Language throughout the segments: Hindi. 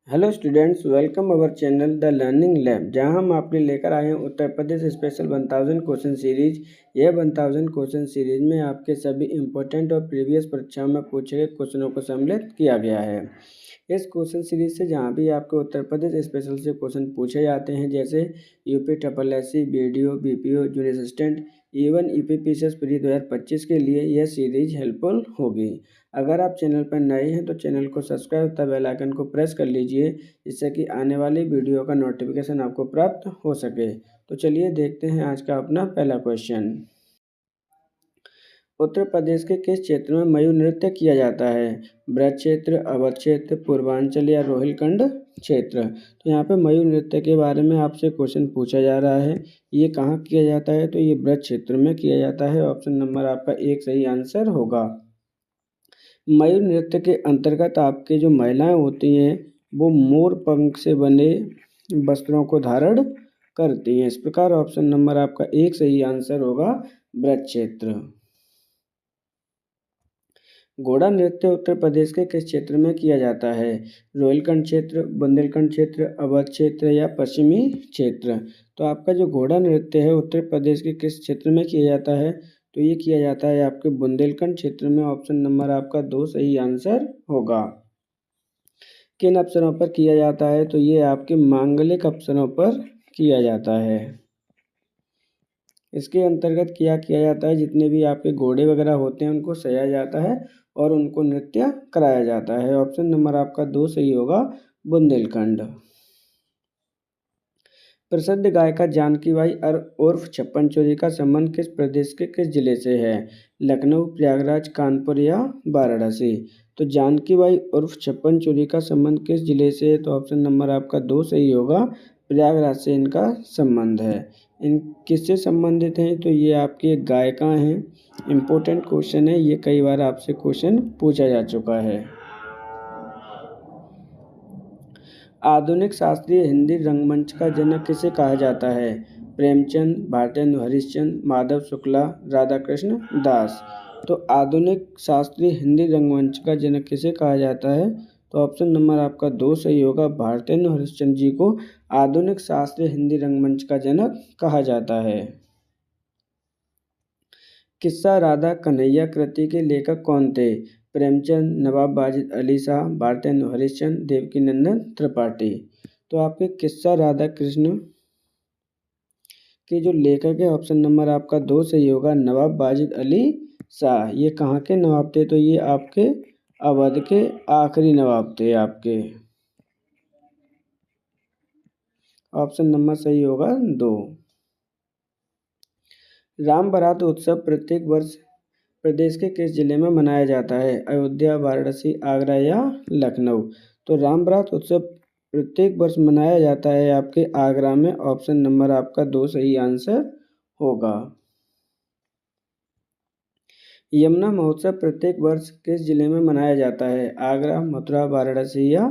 Hello students, welcome our channel the learning lab, जहां हम आपके लेकर आए हैं Uttar Pradesh special 1000 question series. यह 1000 क्वेश्चन सीरीज में आपके सभी इम्पोर्टेंट और प्रीवियस परीक्षाओं में पूछे गए क्वेश्चनों को सम्मिलित किया गया है। इस क्वेश्चन सीरीज से जहां भी आपके उत्तर प्रदेश स्पेशल से क्वेश्चन पूछे जाते हैं, जैसे UP triple SC, BDO, BPO, junior assistant, even UPPCS pre 2025 के लिए यह सीरीज हेल्पफुल होगी। अगर आप चैनल पर नए हैं तो चैनल को सब्सक्राइब तथा बेल आइकन को प्रेस कर लीजिए, जिससे कि आने वाली वीडियो का नोटिफिकेशन आपको प्राप्त हो सके। तो चलिए देखते हैं आज का अपना पहला क्वेश्चन। उत्तर प्रदेश के किस क्षेत्र में मयूर नृत्य किया जाता है? ब्रज क्षेत्र, अवध क्षेत्र, पूर्वांचल या रोहिलखंड क्षेत्र? तो यहाँ पे मयूर नृत्य के बारे में आपसे क्वेश्चन पूछा जा रहा है। ये कहाँ किया जाता है? तो ये ब्रज क्षेत्र में किया जाता है। ऑप्शन नंबर आपका एक सही आंसर होगा। मयूर नृत्य के अंतर्गत आपके जो महिलाएं होती हैं वो मोर पंख से बने वस्त्रों को धारण करती हैं। इस प्रकार ऑप्शन नंबर आपका एक सही आंसर होगा, ब्रज क्षेत्र। घोड़ा नृत्य उत्तर प्रदेश के किस क्षेत्र में किया जाता है? रोहिलखंड क्षेत्र, बुंदेलखंड क्षेत्र, अवध क्षेत्र या पश्चिमी क्षेत्र? तो आपका जो घोड़ा नृत्य है उत्तर प्रदेश के किस क्षेत्र में किया जाता है? तो ये किया जाता है आपके बुंदेलखंड क्षेत्र में। ऑप्शन नंबर आपका दो सही आंसर होगा। किन अवसरों पर किया जाता है? तो ये आपके मांगलिक अवसरों पर किया जाता है। इसके अंतर्गत क्या किया जाता है? जितने भी आपके घोड़े वगैरह होते हैं उनको सजाया जाता है और उनको नृत्य कराया जाता है। ऑप्शन नंबर आपका दो सही होगा, बुंदेलखंड। प्रसिद्ध गायिका जानकी बाई उर्फ छप्पन चोरी का संबंध किस प्रदेश के किस जिले से है? लखनऊ, प्रयागराज, कानपुर या वाराणसी? तो जानकी बाई उर्फ छप्पन चोरी का संबंध किस जिले से है? तो ऑप्शन नंबर आपका दो सही होगा, प्रयागराज से इनका संबंध है। इन किससे संबंधित हैं? तो ये आपकी एक गायिका हैं। इम्पोर्टेंट क्वेश्चन है, ये कई बार आपसे क्वेश्चन पूछा जा चुका है। आधुनिक शास्त्रीय हिंदी रंगमंच का जनक किसे कहा जाता है? प्रेमचंद, भारतेंदु हरिश्चंद्र, माधव शुक्ला, राधाकृष्ण दास? तो आधुनिक शास्त्रीय हिंदी रंगमंच का जनक किसे कहा जाता है? तो ऑप्शन नंबर आपका दो सही होगा, भारतेंदु हरिश्चंद्र जी को आधुनिक शास्त्रीय हिंदी रंगमंच का जनक कहा जाता है। किस्सा राधा कन्हैया कृति के लेखक कौन थे? प्रेमचंद, नवाब वाजिद अली शाह, भारतेंदु हरिश्चंद्र, देवकीनंदन त्रिपाठी? तो आपके किस्सा राधा कृष्ण के जो लेखक है, ऑप्शन नंबर आपका दो सही होगा, नवाब वाजिद अली शाह। ये कहाँ के नवाब थे? तो ये आपके अवध के आखिरी नवाब थे आपके। ऑप्शन नंबर सही होगा दो। राम बारात उत्सव प्रत्येक वर्ष प्रदेश के किस जिले में मनाया जाता है? अयोध्या, वाराणसी, आगरा या लखनऊ? तो राम बारात उत्सव प्रत्येक वर्ष मनाया जाता है आपके आगरा में। ऑप्शन नंबर आपका दो सही आंसर होगा। यमुना महोत्सव प्रत्येक वर्ष किस जिले में मनाया जाता है? आगरा, मथुरा, वाराणसी या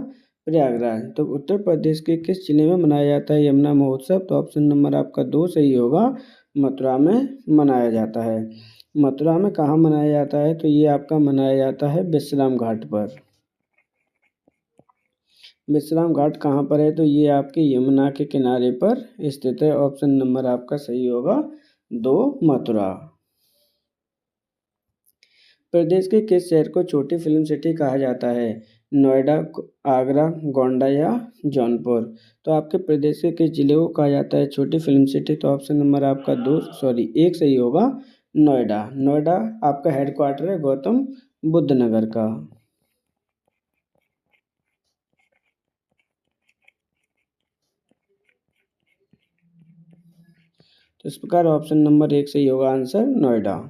प्रयागराज? तो उत्तर प्रदेश के किस जिले में मनाया जाता है यमुना महोत्सव? तो ऑप्शन नंबर आपका दो सही होगा, मथुरा में मनाया जाता है। मथुरा में कहाँ मनाया जाता है? तो ये आपका मनाया जाता है विश्राम घाट पर। विश्राम घाट कहाँ पर है? तो ये आपके यमुना के किनारे पर स्थित है। ऑप्शन नंबर आपका सही होगा दो, मथुरा। प्रदेश के किस शहर को छोटी फिल्म सिटी कहा जाता है? नोएडा, आगरा, गोंडा या जौनपुर? तो आपके प्रदेश के किस जिले को कहा जाता है छोटी फिल्म सिटी? तो ऑप्शन नंबर आपका एक सही होगा, नोएडा। नोएडा आपका हेडक्वार्टर है गौतम बुद्ध नगर का। तो इस प्रकार ऑप्शन नंबर एक सही होगा आंसर, नोएडा।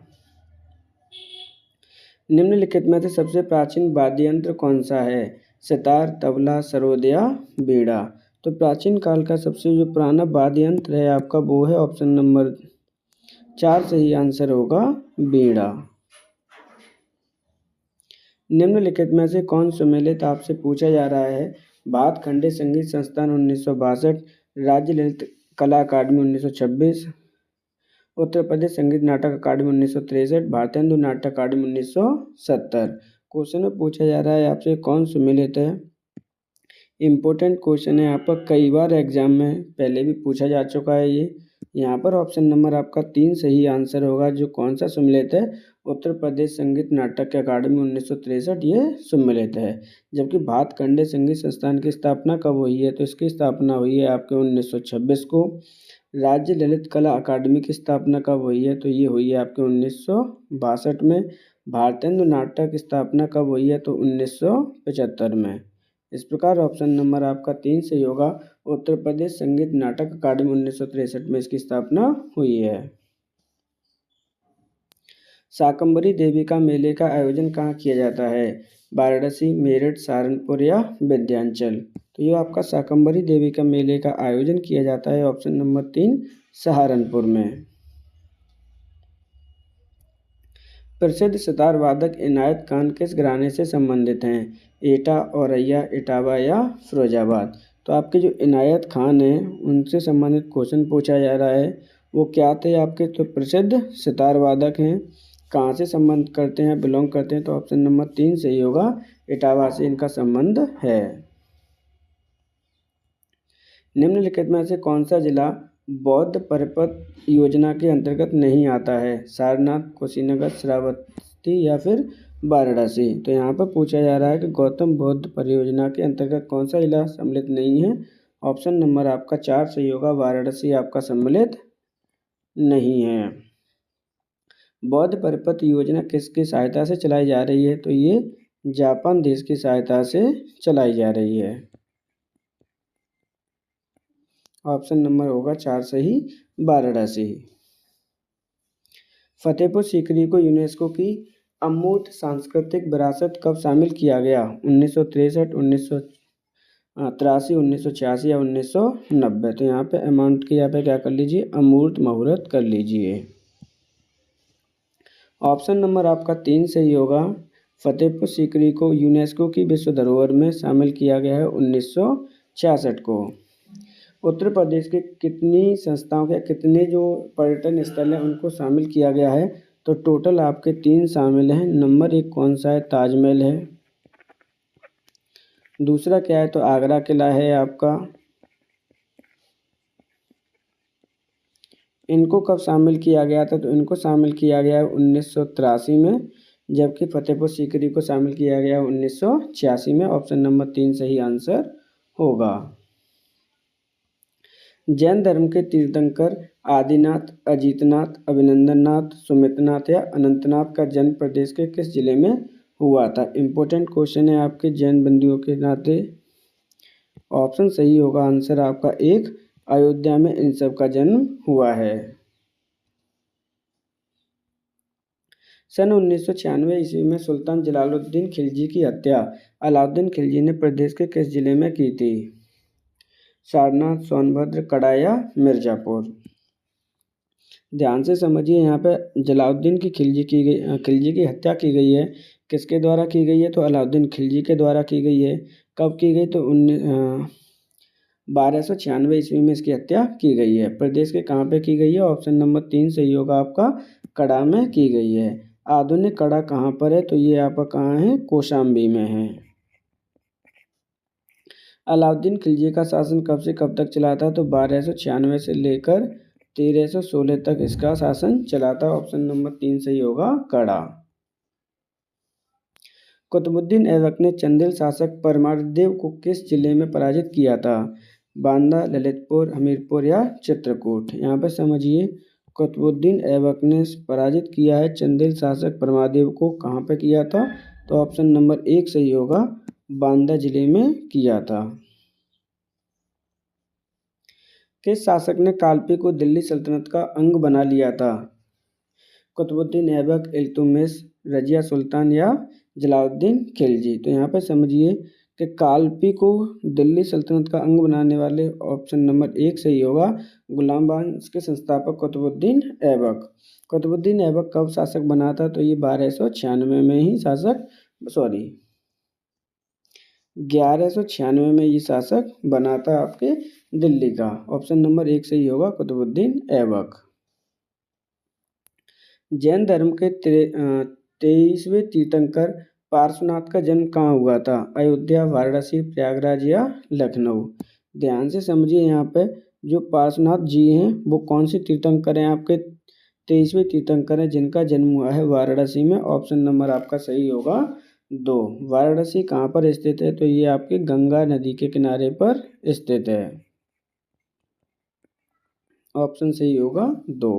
निम्नलिखित में से सबसे प्राचीन वाद्य यंत्र कौन सा है? सितार, तबला, सरोद या बीड़ा? तो प्राचीन काल का सबसे जो पुराना वाद्य यंत्र है आपका वो है ऑप्शन नंबर चार, सही आंसर होगा बीड़ा। निम्नलिखित में से कौन सम्मिलित आपसे पूछा जा रहा है? भातखंडे संगीत संस्थान 1962, राज्य ललित कला अकादमी 1926, उत्तर प्रदेश संगीत नाटक अकादमी 1963, भारतेंदु नाट्य अकादमी 1970? क्वेश्चन में पूछा जा रहा है आपसे कौन सम्मिलित है इम्पोर्टेंट क्वेश्चन है आपका, कई बार एग्जाम में पहले भी पूछा जा चुका है ये। यहाँ पर ऑप्शन नंबर आपका 3 सही आंसर होगा। जो कौन सा सम्मिलित है? उत्तर प्रदेश संगीत नाटक अकादमी 1963 ये सम्मिलित है। जबकि भातखंडे संगीत संस्थान की स्थापना कब हुई है? तो इसकी स्थापना हुई है आपके 1926 को। राज्य ललित कला अकादमी की स्थापना कब हुई है? तो ये हुई है आपके 1962 में। भारतेंदु नाटक की स्थापना कब हुई है? तो 1975 में। इस प्रकार ऑप्शन नंबर आपका 3 सही होगा। उत्तर प्रदेश संगीत नाटक अकादमी 1963 में इसकी स्थापना हुई है। शाकंभरी देवी का मेले का आयोजन कहाँ किया जाता है? वाराणसी, मेरठ, सहारनपुर या विंध्याचल? तो ये आपका शाकंभरी देवी का मेले का आयोजन किया जाता है ऑप्शन नंबर 3 सहारनपुर में। प्रसिद्ध सितार वादक इनायत खान किस घराने से संबंधित हैं? एटा, औरैया, इटावा या फिरोजाबाद? तो आपके जो इनायत खान हैं उनसे संबंधित क्वेश्चन पूछा जा रहा है। वो क्या थे आपके? तो प्रसिद्ध सितार वादक हैं। कहाँ से संबंध करते हैं, बिलोंग करते हैं? तो ऑप्शन नंबर 3 सही होगा, इटावा से इनका संबंध है। निम्नलिखित में से कौन सा जिला बौद्ध परिपथ योजना के अंतर्गत नहीं आता है? सारनाथ, कुशीनगर, श्रावस्ती या फिर वाराणसी? तो यहाँ पर पूछा जा रहा है कि गौतम बुद्ध परियोजना के अंतर्गत कौन सा जिला सम्मिलित नहीं है? ऑप्शन नंबर आपका 4 सही होगा, वाराणसी आपका सम्मिलित नहीं है। बौद्ध परिपथ योजना किसकी सहायता से चलाई जा रही है? तो ये जापान देश की सहायता से चलाई जा रही है। ऑप्शन नंबर होगा 4 सही, वाराणसी। फतेहपुर सीकरी को यूनेस्को की अमूर्त सांस्कृतिक विरासत कब शामिल किया गया? 1963, 1983, 1986 या 1990? तो यहाँ पे अमाउंट की यहाँ पे क्या कर लीजिए, अमूर्त मुहूर्त कर लीजिए। ऑप्शन नंबर आपका 3 सही होगा। फतेहपुर सीकरी को यूनेस्को की विश्व धरोहर में शामिल किया गया है 1966 को। उत्तर प्रदेश के कितनी संस्थाओं के कितने जो पर्यटन स्थल हैं उनको शामिल किया गया है? तो टोटल आपके 3 शामिल हैं। नंबर 1 कौन सा है? ताजमहल है। दूसरा क्या है? तो आगरा किला है आपका। इनको कब शामिल किया गया था? तो इनको शामिल किया गया है 1983 में। जबकि फतेहपुर सीकरी को शामिल किया गया है 1986 में। ऑप्शन नंबर 3 सही आंसर होगा। जैन धर्म के तीर्थंकर आदिनाथ, अजीतनाथ, अभिनंदननाथ, सुमितनाथ या अनंतनाथ का जन्म प्रदेश के किस जिले में हुआ था? इम्पोर्टेंट क्वेश्चन है आपके जैन बंदियों के नाते। ऑप्शन सही होगा आंसर आपका 1, अयोध्या में इन सब का जन्म हुआ है। सन 1996 ईस्वी में सुल्तान जलालुद्दीन खिलजी की हत्या अलाउद्दीन खिलजी ने प्रदेश के किस जिले में की थी? सारनाथ, सोनभद्र, कड़ा या मिर्जापुर? ध्यान से समझिए, यहाँ पे जलालुद्दीन की खिलजी की हत्या की गई है। किसके द्वारा की गई है? तो अलाउद्दीन खिलजी के द्वारा की गई है। कब की गई? तो 1296 ईस्वी में इसकी हत्या की गई है। प्रदेश के कहाँ पे की गई है? ऑप्शन नंबर 3 सही होगा आपका, कड़ा में की गई है। आधुनिक कड़ा कहाँ पर है? तो ये आपका कहाँ है? कौशाम्बी में है। अलाउद्दीन खिलजी का शासन कब से कब तक चला था? तो 1296 से लेकर 1316 तक इसका शासन चला था। ऑप्शन नंबर 3 सही होगा, कड़ा। कुतुबुद्दीन ऐबक ने चंदेल शासक परमारदेव को किस जिले में पराजित किया था? बांदा, ललितपुर, हमीरपुर या चित्रकूट? यहाँ पर समझिए, कुतुबुद्दीन ऐबक ने पराजित किया है चंदेल शासक परमारदेव को। कहाँ पे किया था? तो ऑप्शन नंबर 1 सही होगा, बांदा जिले में किया था। किस शासक ने कालपी को दिल्ली सल्तनत का अंग बना लिया था? कुतुबुद्दीन ऐबक, इल्तुतमिश, रजिया सुल्तान या जलालुद्दीन खिलजी? तो यहाँ पे समझिए कि कालपी को दिल्ली सल्तनत का अंग बनाने वाले ऑप्शन नंबर 1 सही होगा, गुलाम वंश के संस्थापक कुतुबुद्दीन ऐबक। कुतुबुद्दीन ऐबक कब शासक बना था? तो ये 1296 में ही शासक 1196 में ये शासक बना था आपके दिल्ली का। ऑप्शन नंबर 1 सही होगा, कुतुबुद्दीन ऐबक। जैन धर्म के 23वें तीर्थंकर पार्श्वनाथ का जन्म कहाँ हुआ था? अयोध्या, वाराणसी, प्रयागराज या लखनऊ? ध्यान से समझिए, यहाँ पे जो पार्श्वनाथ जी हैं वो कौन से तीर्थंकर हैं? आपके 23वें तीर्थंकर हैं जिनका जन्म हुआ है वाराणसी में। ऑप्शन नंबर आपका सही होगा 2। वाराणसी कहाँ पर स्थित है? तो ये आपके गंगा नदी के किनारे पर स्थित है। ऑप्शन सही होगा 2।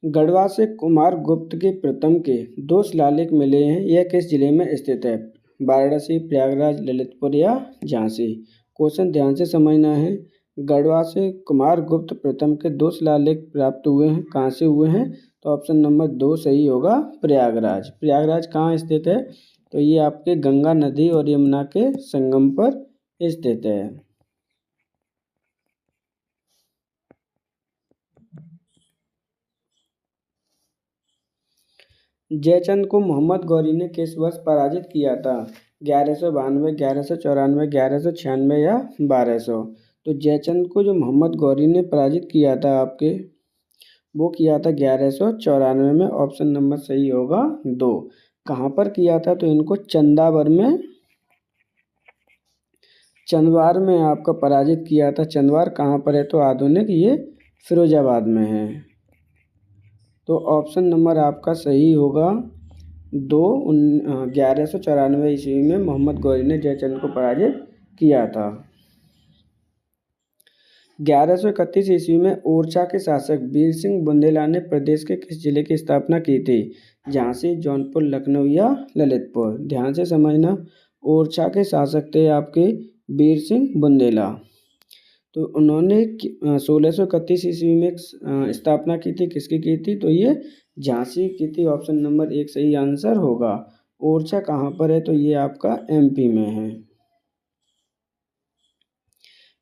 गढ़वा से कुमार गुप्त के प्रथम के 2 शिलालेख मिले हैं, यह किस जिले में स्थित है? वाराणसी, प्रयागराज, ललितपुर या झांसी? क्वेश्चन ध्यान से समझना है। गढ़वा से कुमार गुप्त प्रथम के 2 शिलालेख प्राप्त हुए हैं, कहाँ से हुए हैं? तो ऑप्शन नंबर 2 सही होगा, प्रयागराज। प्रयागराज कहाँ स्थित है? तो ये आपके गंगा नदी और यमुना के संगम पर स्थित है। जयचंद को मोहम्मद गौरी ने किस वर्ष पराजित किया था? 1192, 1194, 1196 या 1200? तो जयचंद को जो मोहम्मद गौरी ने पराजित किया था आपके, वो किया था 1194 में। ऑप्शन नंबर सही होगा 2। कहाँ पर किया था? तो इनको चंदवार में आपका पराजित किया था। चंदवार कहाँ पर है? तो आधुनिक ये फिरोजाबाद में है। तो ऑप्शन नंबर आपका सही होगा 2। 1194 ईस्वी में मोहम्मद गौरी ने जयचंद को पराजित किया था। 1131 ईस्वी में ओरछा के शासक वीर सिंह बुंदेला ने प्रदेश के किस जिले की स्थापना की थी? झांसी, जौनपुर, लखनऊ या ललितपुर? ध्यान से समझना। ओरछा के शासक थे आपके वीर सिंह बुंदेला। तो उन्होंने 1631 ईस्वी में स्थापना की थी। किसकी की थी? तो ये झांसी की थी। ऑप्शन नंबर 1 सही आंसर होगा। ओरछा कहाँ पर है? तो ये आपका एमपी में है।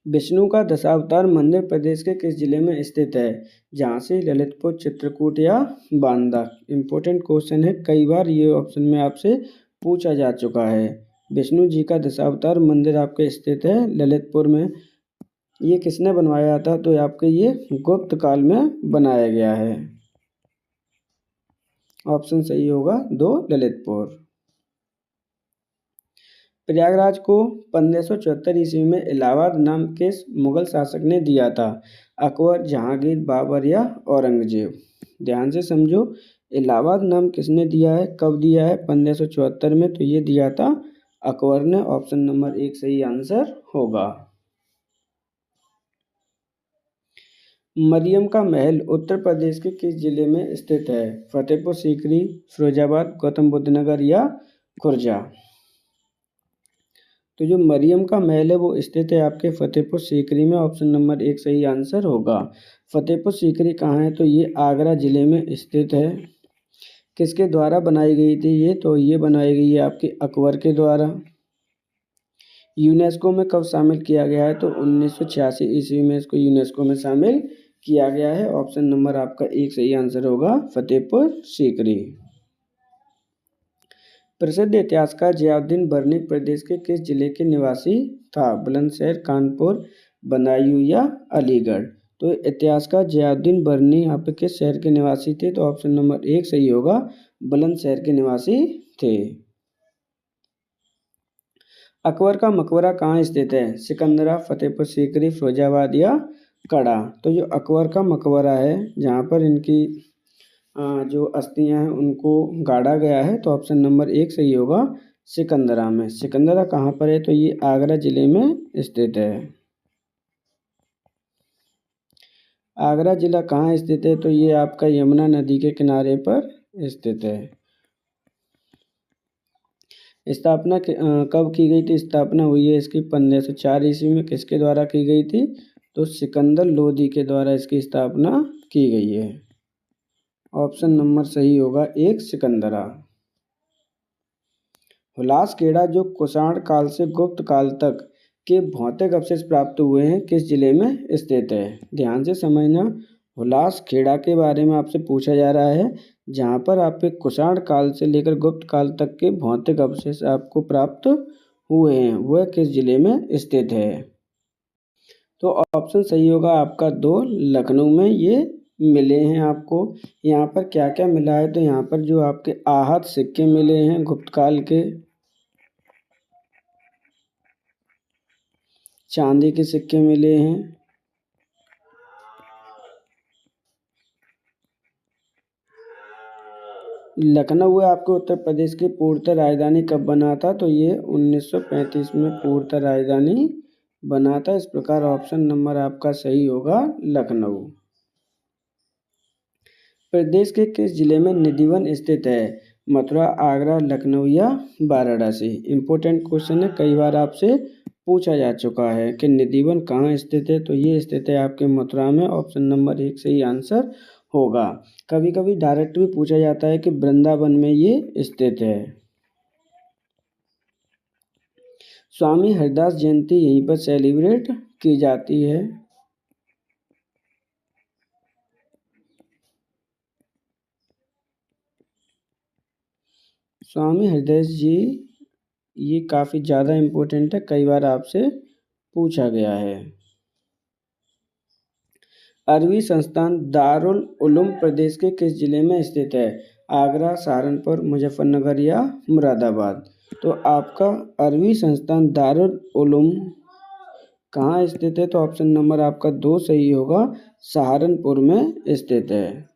विष्णु का दशावतार मंदिर प्रदेश के किस जिले में स्थित है? झांसी, ललितपुर, चित्रकूट या बांदा? इंपॉर्टेंट क्वेश्चन है, कई बार ये ऑप्शन में आपसे पूछा जा चुका है। विष्णु जी का दशावतार मंदिर आपके स्थित है ललितपुर में। ये किसने बनवाया था? तो आपके ये गुप्त काल में बनाया गया है। ऑप्शन सही होगा 2 ललितपुर। प्रयागराज को 1574 ईस्वी में इलाहाबाद नाम किस मुगल शासक ने दिया था? अकबर, जहांगीर, बाबर या औरंगजेब? ध्यान से समझो, इलाहाबाद नाम किसने दिया है, कब दिया है? 1574 में। तो ये दिया था अकबर ने। ऑप्शन नंबर 1 सही आंसर होगा। मरियम का महल उत्तर प्रदेश के किस जिले में स्थित है? फतेहपुर सीकरी, फिरोजाबाद, गौतम बुद्ध नगर या खुर्जा? तो जो मरियम का महल है वो स्थित है आपके फतेहपुर सीकरी में। ऑप्शन नंबर 1 सही आंसर होगा। फतेहपुर सीकरी कहाँ है? तो ये आगरा जिले में स्थित है। किसके द्वारा बनाई गई थी ये? तो ये बनाई गई है आपके अकबर के द्वारा। यूनेस्को में कब शामिल किया गया है? तो 1986 ईस्वी में इसको यूनेस्को में शामिल किया गया है। ऑप्शन नंबर आपका 1 सही आंसर होगा, फतेहपुर सीकरी। प्रसिद्ध इतिहासकार जियाउद्दीन बर्नी प्रदेश के किस जिले के निवासी था? बुलंदशहर, कानपुर, बदायूं या अलीगढ़? तो इतिहासकार जियाउद्दीन बर्नी यहाँ पे किस शहर के निवासी थे? तो ऑप्शन नंबर 1 सही होगा, बुलंदशहर के निवासी थे। अकबर का मकबरा कहाँ स्थित है? सिकंदरा, फतेहपुर सीकरी, फिरोजाबाद या कड़ा? तो जो अकबर का मकबरा है जहाँ पर इनकी जो अस्थियां हैं उनको गाड़ा गया है, तो ऑप्शन नंबर 1 सही होगा, सिकंदरा में। सिकंदरा कहाँ पर है? तो ये आगरा जिले में स्थित है। आगरा जिला कहाँ स्थित है? तो ये आपका यमुना नदी के किनारे पर स्थित है। स्थापना कब की गई थी? स्थापना हुई है इसकी 1504 ईस्वी में। किसके द्वारा की गई थी? तो सिकंदर लोदी के द्वारा इसकी स्थापना की गई है। ऑप्शन नंबर सही होगा 1 सिकंदरा। हुलासखेड़ा जो कुषाण काल से गुप्त काल तक के भौतिक अवशेष प्राप्त हुए हैं किस जिले में स्थित है? ध्यान से समझना, हुलासखेड़ा के बारे में आपसे पूछा जा रहा है जहाँ पर आपके कुषाण काल से लेकर गुप्त काल तक के भौतिक अवशेष आपको प्राप्त हुए हैं, वह किस जिले में स्थित है? तो ऑप्शन सही होगा आपका 2 लखनऊ में ये मिले हैं आपको। यहाँ पर क्या क्या मिला है, तो यहाँ पर जो आपके आहत सिक्के मिले हैं गुप्त काल के, चांदी के सिक्के मिले हैं, लखनऊ है आपके उत्तर प्रदेश की पूर्णतः राजधानी कब बना था, तो ये 1935 में पूर्णतः राजधानी बना था। इस प्रकार ऑप्शन नंबर आपका सही होगा लखनऊ। प्रदेश के किस जिले में निधिवन स्थित है, मथुरा, आगरा, लखनऊ या वाराणसी। इंपॉर्टेंट क्वेश्चन है, कई बार आपसे पूछा जा चुका है कि निधिवन कहाँ स्थित है, तो ये स्थित है आपके मथुरा में। ऑप्शन नंबर 1 सही आंसर होगा। कभी कभी डायरेक्ट भी पूछा जाता है कि वृंदावन में ये स्थित है। स्वामी हरिदास जयंती यहीं पर सेलिब्रेट की जाती है। स्वामी हरिदास जी, ये काफ़ी ज़्यादा इम्पोर्टेंट है, कई बार आपसे पूछा गया है। अरबी संस्थान दारुल उलूम प्रदेश के किस जिले में स्थित है, आगरा, सहारनपुर, मुजफ्फरनगर या मुरादाबाद। तो आपका अरबी संस्थान दारुल उलूम कहाँ स्थित है, तो ऑप्शन नंबर आपका 2 सही होगा, सहारनपुर में स्थित है।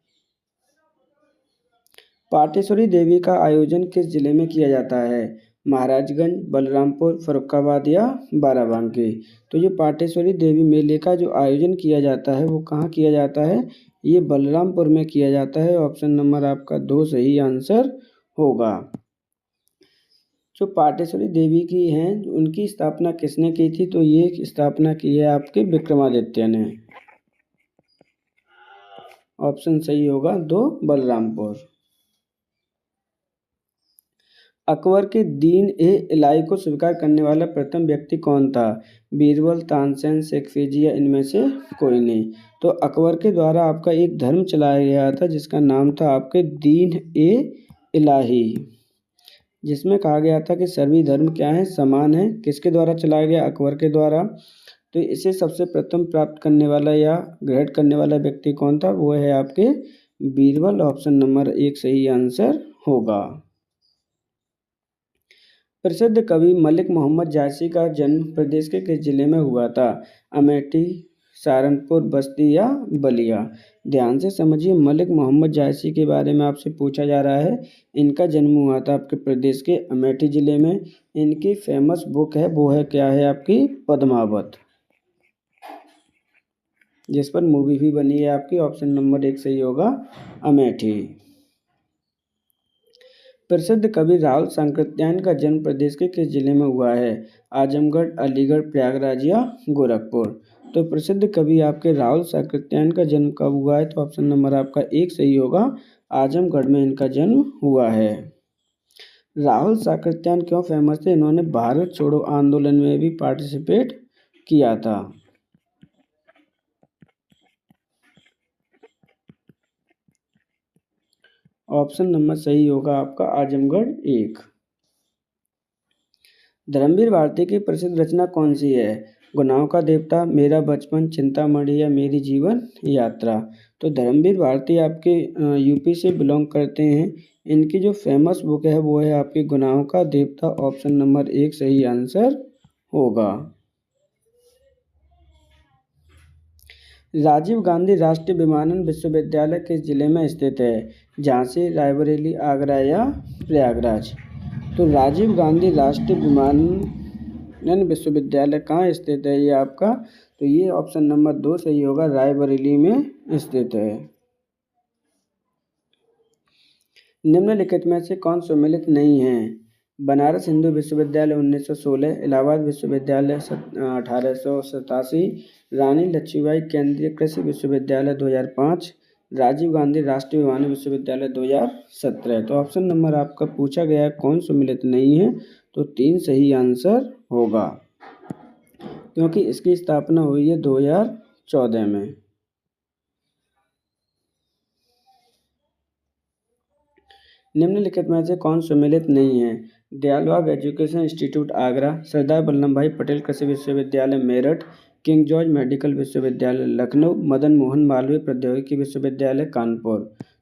पाटेश्वरी देवी का आयोजन किस जिले में किया जाता है, महाराजगंज, बलरामपुर, फर्रुखाबाद या बाराबंकी। तो ये पाटेश्वरी देवी मेले का जो आयोजन किया जाता है वो कहाँ किया जाता है, ये बलरामपुर में किया जाता है। ऑप्शन नंबर आपका 2 सही आंसर होगा। जो पाटेश्वरी देवी की हैं उनकी स्थापना किसने की थी, तो ये स्थापना की है आपके विक्रमादित्य ने। ऑप्शन सही होगा 2 बलरामपुर। अकबर के दीन ए इलाही को स्वीकार करने वाला प्रथम व्यक्ति कौन था, बीरबल, तानसेन, शेखफीजी या इनमें से कोई नहीं। तो अकबर के द्वारा आपका एक धर्म चलाया गया था जिसका नाम था आपके दीन ए इलाही, जिसमें कहा गया था कि सभी धर्म क्या है, समान है। किसके द्वारा चलाया गया, अकबर के द्वारा। तो इसे सबसे प्रथम प्राप्त करने वाला या ग्रहण करने वाला व्यक्ति कौन था, वो है आपके बीरबल। ऑप्शन नंबर 1 सही आंसर होगा। प्रसिद्ध कवि मलिक मोहम्मद जायसी का जन्म प्रदेश के किस जिले में हुआ था, अमेठी, सहारनपुर, बस्ती या बलिया। ध्यान से समझिए, मलिक मोहम्मद जायसी के बारे में आपसे पूछा जा रहा है। इनका जन्म हुआ था आपके प्रदेश के अमेठी जिले में। इनकी फेमस बुक है, वो है क्या है आपकी पद्मावत, जिस पर मूवी भी बनी है आपकी। ऑप्शन नंबर 1 सही होगा अमेठी। प्रसिद्ध कवि राहुल सांकृत्यायन का जन्म प्रदेश के किस जिले में हुआ है, आजमगढ़, अलीगढ़, प्रयागराज या गोरखपुर। तो प्रसिद्ध कवि आपके राहुल सांकृत्यायन का जन्म कब हुआ है, तो ऑप्शन नंबर आपका 1 सही होगा, आजमगढ़ में इनका जन्म हुआ है। राहुल सांकृत्यायन क्यों फेमस थे, इन्होंने भारत छोड़ो आंदोलन में भी पार्टिसिपेट किया था। ऑप्शन नंबर सही होगा आपका आजमगढ़ 1। धर्मवीर भारती की प्रसिद्ध रचना कौन सी है, गुनाहों का देवता, मेरा बचपन, चिंतामणि या मेरी जीवन यात्रा। तो धर्मवीर भारती आपके यूपी से बिलोंग करते हैं। इनकी जो फेमस बुक है वो है आपकी गुनाहों का देवता। ऑप्शन नंबर 1 सही आंसर होगा। राजीव गांधी राष्ट्रीय विमानन विश्वविद्यालय किस जिले में स्थित है, झांसी, रायबरेली, आगरा या प्रयागराज। तो राजीव गांधी राष्ट्रीय विमानन विश्वविद्यालय कहाँ स्थित है ये आपका, तो ये ऑप्शन नंबर 2 सही होगा, रायबरेली में स्थित है। निम्नलिखित में से कौन सम्मिलित नहीं है, बनारस हिंदू विश्वविद्यालय 1916, इलाहाबाद विश्वविद्यालय 1887, रानी लक्ष्मीबाई केंद्रीय कृषि विश्वविद्यालय 2005, राजीव गांधी राष्ट्रीय विमानन विश्वविद्यालय 2017। तो ऑप्शन नंबर आपका पूछा गया है कौन सम्मिलित नहीं है, तो 3 सही आंसर होगा, क्योंकि इसकी स्थापना हुई है 2014 में। निम्नलिखित में से कौन सम्मिलित नहीं है, दयालबाग एजुकेशन इंस्टीट्यूट आगरा, सरदार वल्लभ भाई पटेल कृषि विश्वविद्यालय मेरठ, किंग जॉर्ज मेडिकल विश्वविद्यालय लखनऊ, मदन मोहन मालवीय प्रौद्योगिकी विश्वविद्यालय कानपुर।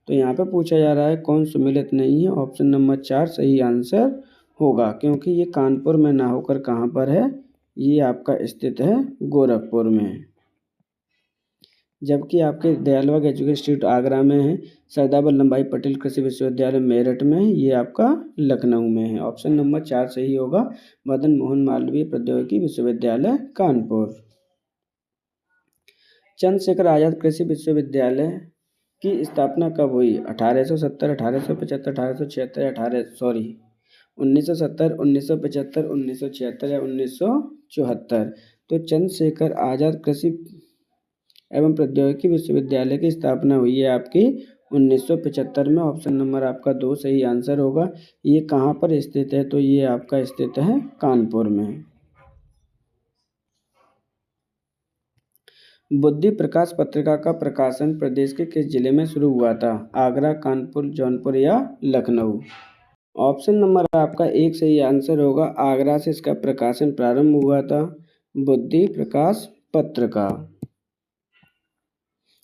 तो यहाँ पे पूछा जा रहा है कौन सुमेलित नहीं है। ऑप्शन नंबर 4 सही आंसर होगा, क्योंकि ये कानपुर में ना होकर कहाँ पर है, ये आपका स्थित है गोरखपुर में। जबकि आपके दयालबाग एजुकेशन इंस्टीट्यूट आगरा में है, सरदार वल्लभ भाई पटेल कृषि विश्वविद्यालय मेरठ में है, ये आपका लखनऊ में है। ऑप्शन नंबर 4 सही होगा, मदन मोहन मालवीय प्रौद्योगिकी विश्वविद्यालय कानपुर। चंद्रशेखर आजाद कृषि विश्वविद्यालय की स्थापना कब हुई? 1870, 1875, 1876 1970, 1975, 1976 या 1974। तो चंद्रशेखर आजाद कृषि एवं प्रौद्योगिकी विश्वविद्यालय की स्थापना हुई है आपकी 1975 में। ऑप्शन नंबर आपका 2 सही आंसर होगा। ये कहाँ पर स्थित है? तो ये आपका स्थित है कानपुर में। बुद्धि प्रकाश पत्रिका का प्रकाशन प्रदेश के किस जिले में शुरू हुआ था? आगरा, कानपुर, जौनपुर या लखनऊ? ऑप्शन नंबर आपका 1 सही आंसर होगा। आगरा से इसका प्रकाशन प्रारंभ हुआ था, बुद्धि प्रकाश पत्रिका।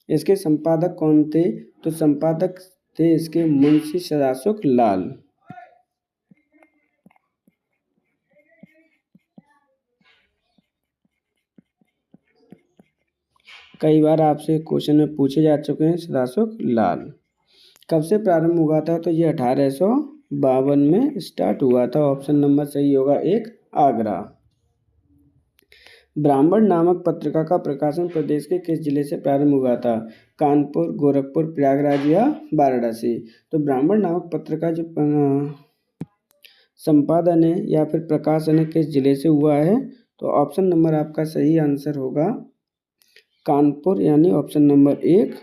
इसके संपादक कौन थे? तो संपादक थे इसके मुंशी सदाशिव लाल। कई बार आपसे क्वेश्चन में पूछे जा चुके हैं सदाशिव लाल। कब से प्रारंभ हुआ था? तो ये 1852 में स्टार्ट हुआ था। ऑप्शन नंबर सही होगा 1 आगरा। ब्राह्मण नामक पत्रिका का प्रकाशन प्रदेश के किस जिले से प्रारंभ हुआ था? कानपुर, गोरखपुर, प्रयागराज या वाराणसी? तो ब्राह्मण नामक पत्रिका जो संपादन है या फिर प्रकाशन है किस जिले से हुआ है? तो ऑप्शन नंबर आपका सही आंसर होगा कानपुर, यानी ऑप्शन नंबर 1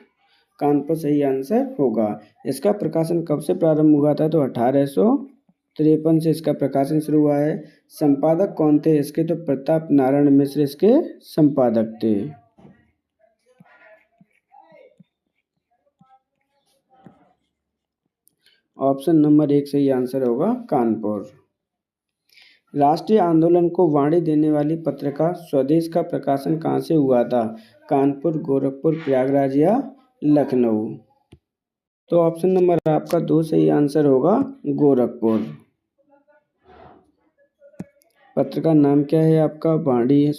कानपुर सही आंसर होगा। इसका प्रकाशन कब से प्रारंभ हुआ था? तो 1853 से इसका प्रकाशन शुरू हुआ है। संपादक कौन थे इसके? तो प्रताप नारायण मिश्र इसके संपादक थे। ऑप्शन नंबर 1 सही आंसर होगा कानपुर। राष्ट्रीय आंदोलन को वाणी देने वाली पत्रिका स्वदेश का प्रकाशन कहाँ से हुआ था? कानपुर, गोरखपुर, प्रयागराज या लखनऊ? तो ऑप्शन नंबर आपका 2 सही आंसर होगा गोरखपुर। पत्रिका नाम क्या है आपका? वाणी है,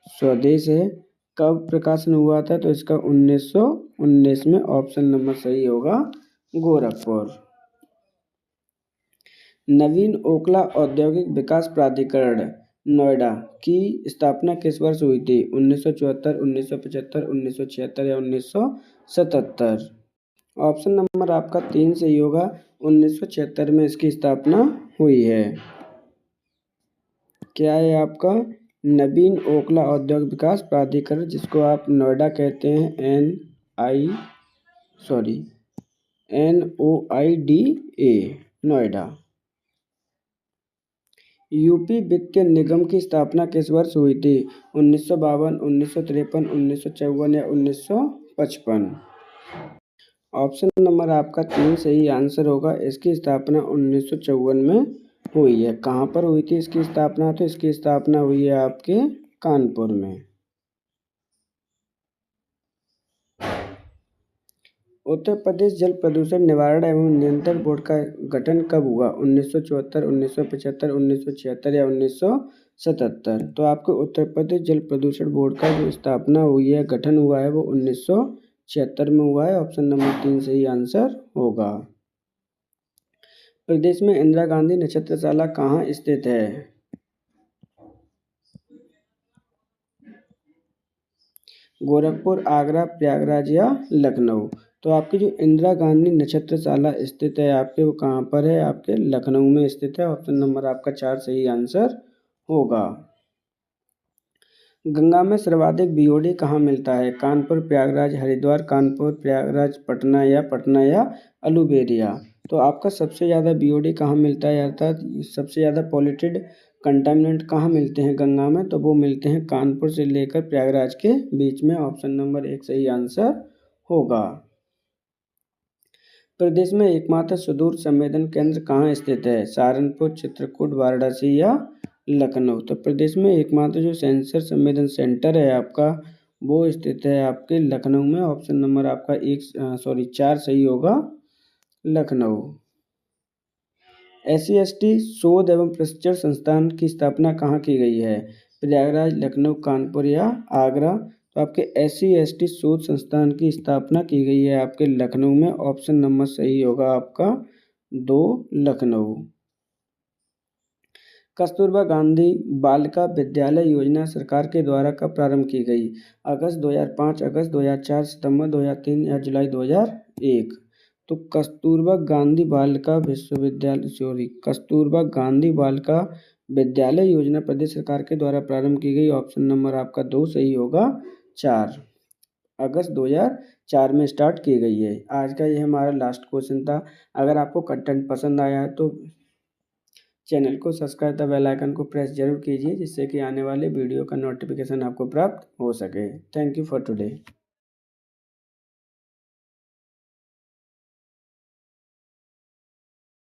स्वदेश है। कब प्रकाशन हुआ था? तो इसका 1919 में। ऑप्शन नंबर सही होगा गोरखपुर। नवीन ओखला औद्योगिक विकास प्राधिकरण नोएडा की स्थापना किस वर्ष हुई थी? 1974, 1975, 1976 या 1977? ऑप्शन नंबर आपका 3 सही होगा। 1976 में इसकी स्थापना हुई है। क्या है आपका? नवीन ओखला औद्योगिक विकास प्राधिकरण, जिसको आप नोएडा कहते हैं, NOIDA, नोएडा। यूपी वित्त निगम की स्थापना किस वर्ष हुई थी? 1952, 1953, 1954 या 1955? ऑप्शन नंबर आपका 3 सही आंसर होगा। इसकी स्थापना 1954 में हुई है। कहाँ पर हुई थी इसकी स्थापना? तो इसकी स्थापना हुई है आपके कानपुर में। उत्तर प्रदेश जल प्रदूषण निवारण एवं नियंत्रण बोर्ड का गठन कब हुआ? 1974, 1975, 1976 या 1977? तो आपके उत्तर प्रदेश जल प्रदूषण बोर्ड का जो स्थापना हुई है, गठन हुआ है, वो 1976 में हुआ है। ऑप्शन नंबर 3 सही आंसर होगा। प्रदेश में इंदिरा गांधी नक्षत्रशाला कहाँ स्थित है? गोरखपुर, आगरा, प्रयागराज या लखनऊ? तो आपकी जो इंदिरा गांधी नक्षत्रशाला स्थित है आपके, वो कहाँ पर है? आपके लखनऊ में स्थित है। ऑप्शन नंबर आपका 4 सही आंसर होगा। गंगा में सर्वाधिक बीओडी कहाँ मिलता है? कानपुर, प्रयागराज, हरिद्वार, कानपुर, प्रयागराज, पटना या अलुबेरिया? तो आपका सबसे ज़्यादा बीओडी कहाँ मिलता है, अर्थात सबसे ज़्यादा पॉल्यूटेड कंटामिनेंट कहाँ मिलते हैं गंगा में? तो वो मिलते हैं कानपुर से लेकर प्रयागराज के बीच में। ऑप्शन नंबर 1 सही आंसर होगा। प्रदेश में एकमात्र सुदूर संवेदन केंद्र कहाँ स्थित है? सहारनपुर, चित्रकूट, वाराणसी या लखनऊ। उत्तर प्रदेश में एकमात्र जो सेंसर संवेदन सेंटर है आपका वो स्थित है आपके लखनऊ में। ऑप्शन नंबर आपका 4 सही होगा, लखनऊ। SC/ST शोध एवं प्रशिक्षण संस्थान की स्थापना कहाँ की गई है? प्रयागराज, लखनऊ, कानपुर या आगरा? तो आपके SC/ST शोध संस्थान की स्थापना की गई है आपके लखनऊ में। ऑप्शन नंबर सही होगा आपका 2, लखनऊ। कस्तूरबा गांधी बालिका विद्यालय योजना सरकार के द्वारा कब प्रारंभ की गई? अगस्त 2005, अगस्त 2004, सितंबर 2003 या जुलाई 2001? तो कस्तूरबा गांधी बालिका विद्यालय योजना प्रदेश सरकार के द्वारा प्रारंभ की गई। ऑप्शन नंबर आपका 2 सही होगा, 4, अगस्त 2004 में स्टार्ट की गई है। आज का ये हमारा लास्ट क्वेश्चन था। अगर आपको कंटेंट पसंद आया है तो चैनल को सब्सक्राइब द बेल आइकन को प्रेस जरूर कीजिए, जिससे कि आने वाले वीडियो का नोटिफिकेशन आपको प्राप्त हो सके। Thank you for today.